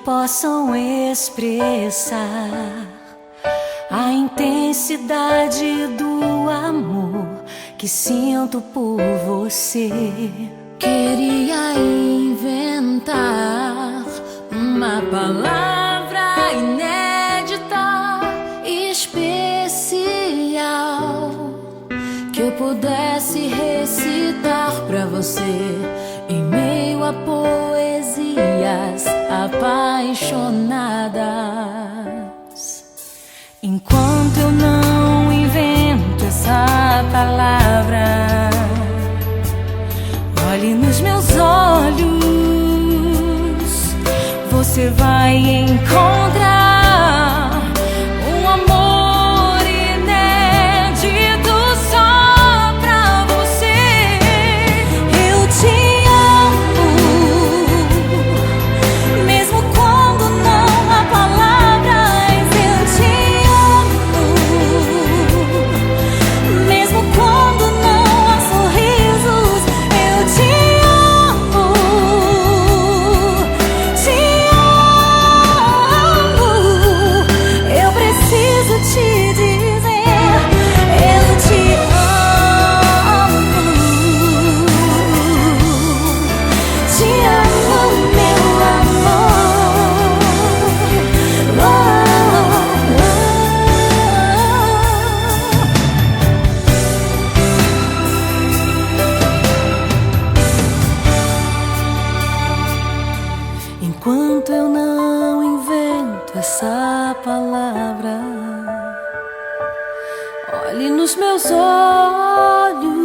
possam expressar a intensidade do amor que sinto por você. Queria inventar uma palavra inédita, especial, que eu pudesse recitar pra você em meio a poesias apaixonadas. Enquanto eu não invento essa palavra, olhe nos meus olhos, você vai encontrar um amor inédito só pra você. Eu te amo, mesmo quando não há palavras. Eu te amo, mesmo quando não há sorrisos. Eu te amo, te amo. Eu preciso te dizer, eu te amo. Te amo, meu amor. Oh, oh, oh. Enquanto eu não invento essa palavra, olhe nos meus olhos,